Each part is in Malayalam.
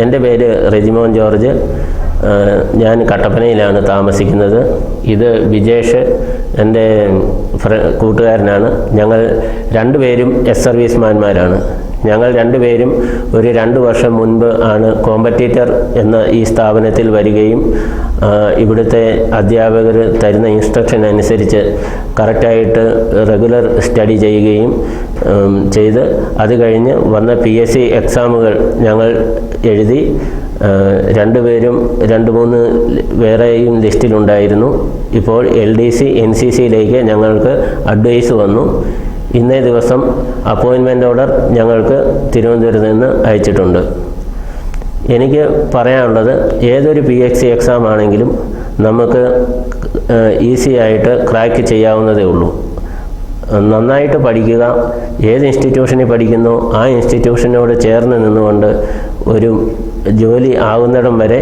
എൻ്റെ പേര് റെജിമോൻ ജോർജ്. ഞാൻ കട്ടപ്പനയിലാണ് താമസിക്കുന്നത്. ഇത് വിജേഷ് എൻ്റെ കൂട്ടുകാരനാണ്. ഞങ്ങൾ രണ്ടുപേരും എക്സ് സർവീസ്മാന്മാരാണ്. ഞങ്ങൾ രണ്ടുപേരും ഒരു 2 വർഷം മുൻപ് ആണ് കോമ്പറ്റീറ്റർ എന്ന ഈ സ്ഥാപനത്തിൽ വരികയും ഇവിടുത്തെ അധ്യാപകർ തരുന്ന ഇൻസ്ട്രക്ഷൻ അനുസരിച്ച് കറക്റ്റായിട്ട് റെഗുലർ സ്റ്റഡി ചെയ്യുകയും ചെയ്ത് അത് കഴിഞ്ഞ് വന്ന PSC എക്സാമുകൾ ഞങ്ങൾ എഴുതി. രണ്ടുപേരും 2-3 വേറെയും ലിസ്റ്റിലുണ്ടായിരുന്നു. ഇപ്പോൾ LDC NCCയിലേക്ക് ഞങ്ങൾക്ക് അഡ്വൈസ് വന്നു. ഇന്നേ ദിവസം അപ്പോയിൻമെൻ്റ് ഓർഡർ ഞങ്ങൾക്ക് തിരുവനന്തപുരത്ത് നിന്ന് അയച്ചിട്ടുണ്ട്. എനിക്ക് പറയാനുള്ളത്, ഏതൊരു PSC എക്സാം ആണെങ്കിലും നമുക്ക് ഈസി ആയിട്ട് ക്രാക്ക് ചെയ്യാവുന്നതേ ഉള്ളൂ. നന്നായിട്ട് പഠിക്കുക. ഏത് ഇൻസ്റ്റിറ്റ്യൂഷനിൽ പഠിക്കുന്നോ ആ ഇൻസ്റ്റിറ്റ്യൂഷനോട് ചേർന്ന് നിന്നുകൊണ്ട് ഒരു ജോലി ആകുന്നിടം വരെ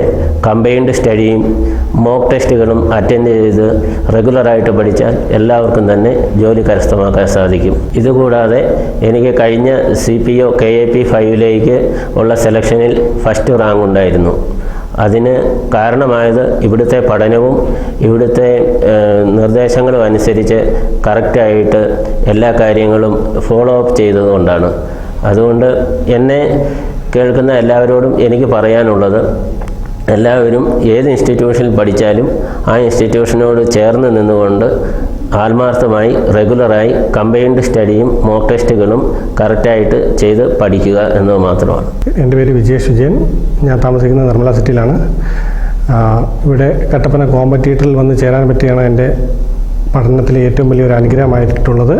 കമ്പൈൻഡ് സ്റ്റഡിയും മോക്ക് ടെസ്റ്റുകളും അറ്റൻഡ് ചെയ്ത് റെഗുലറായിട്ട് പഠിച്ചാൽ എല്ലാവർക്കും തന്നെ ജോലി കരസ്ഥമാക്കാൻ സാധിക്കും. ഇതുകൂടാതെ എനിക്ക് കഴിഞ്ഞ CPO KAP 5 ഉള്ള സെലക്ഷനിൽ ഫസ്റ്റ് റാങ്ക് ഉണ്ടായിരുന്നു. അതിന് കാരണമായത് ഇവിടുത്തെ പഠനവും ഇവിടുത്തെ നിർദ്ദേശങ്ങളും അനുസരിച്ച് കറക്റ്റായിട്ട് എല്ലാ കാര്യങ്ങളും ഫോളോ അപ്പ് ചെയ്തതുകൊണ്ടാണ്. അതുകൊണ്ട് എന്നെ കേൾക്കുന്ന എല്ലാവരോടും എനിക്ക് പറയാനുള്ളത്, എല്ലാവരും ഏത് ഇൻസ്റ്റിറ്റ്യൂഷനിൽ പഠിച്ചാലും ആ ഇൻസ്റ്റിറ്റ്യൂഷനോട് ചേർന്ന് നിന്നുകൊണ്ട് ആത്മാർത്ഥമായി റെഗുലറായി കമ്പൈൻഡ് സ്റ്റഡിയും മോക്ക് ടെസ്റ്റുകളും കറക്റ്റായിട്ട് ചെയ്ത് പഠിക്കുക എന്നത് മാത്രമാണ്. എൻ്റെ പേര് വിജേഷ് വിജയൻ. ഞാൻ താമസിക്കുന്നത് നിർമ്മല സിറ്റിയിലാണ്. ഇവിടെ കട്ടപ്പന കോമ്പറ്റീറ്ററിൽ വന്ന് ചേരാൻ പറ്റിയാണ് എൻ്റെ പഠനത്തിലെ ഏറ്റവും വലിയൊരു അനുഗ്രഹമായിട്ടുള്ളത്.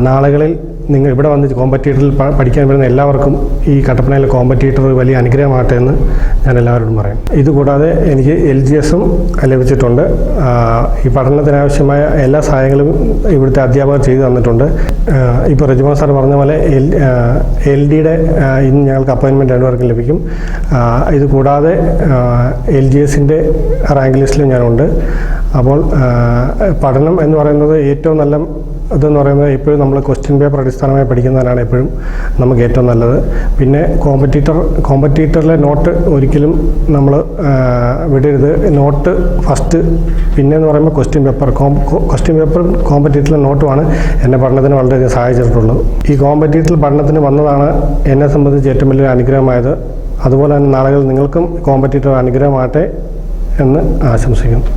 നാളുകളിൽ നിങ്ങൾ ഇവിടെ വന്ന് കോമ്പറ്റീറ്ററിൽ പഠിക്കാൻ വരുന്ന എല്ലാവർക്കും ഈ കട്ടപ്പനയിലെ കോമ്പറ്റീറ്റർ വലിയ അനുഗ്രഹമാകട്ടെ എന്ന് ഞാൻ എല്ലാവരോടും പറയും. ഇതുകൂടാതെ എനിക്ക് LGSും ലഭിച്ചിട്ടുണ്ട്. ഈ പഠനത്തിനാവശ്യമായ എല്ലാ സഹായങ്ങളും ഇവിടുത്തെ അധ്യാപകർ ചെയ്തു തന്നിട്ടുണ്ട്. ഇപ്പോൾ റെജിമോൻ സാർ പറഞ്ഞ പോലെ LDയുടെ ഇന്ന് ഞങ്ങൾക്ക് അപ്പോയിൻമെൻറ്റ് 2 പേർക്കും ലഭിക്കും. ഇതുകൂടാതെ LGSൻ്റെ റാങ്ക് ലിസ്റ്റിലും ഞാനുണ്ട്. അപ്പോൾ പഠനം എന്ന് പറയുന്നത് ഏറ്റവും നല്ല ഇതെന്ന് പറയുന്നത് എപ്പോഴും നമ്മൾ ക്വസ്റ്റ്യൻ പേപ്പർ അടിസ്ഥാനമായി പഠിക്കുന്നതിനാണ് എപ്പോഴും നമുക്ക് ഏറ്റവും നല്ലത്. പിന്നെ കോമ്പറ്റീറ്ററിലെ നോട്ട് ഒരിക്കലും നമ്മൾ വിടരുത്. നോട്ട് ഫസ്റ്റ്, പിന്നെ എന്ന് പറയുമ്പോൾ ക്വസ്റ്റ്യൻ പേപ്പർ കോമ്പറ്റീറ്ററിലെ നോട്ടുമാണ് എൻ്റെ പഠനത്തിന് വളരെയധികം സഹായിച്ചിട്ടുള്ളത്. ഈ കോമ്പറ്റീറ്ററിൽ പഠനത്തിന് വന്നതാണ് എന്നെ സംബന്ധിച്ച് ഏറ്റവും വലിയൊരു അനുഗ്രഹമായത്. അതുപോലെ തന്നെ നാളുകളിൽ നിങ്ങൾക്കും കോമ്പറ്റീറ്റർ അനുഗ്രഹമാകട്ടെ എന്ന് ആശംസിക്കുന്നു.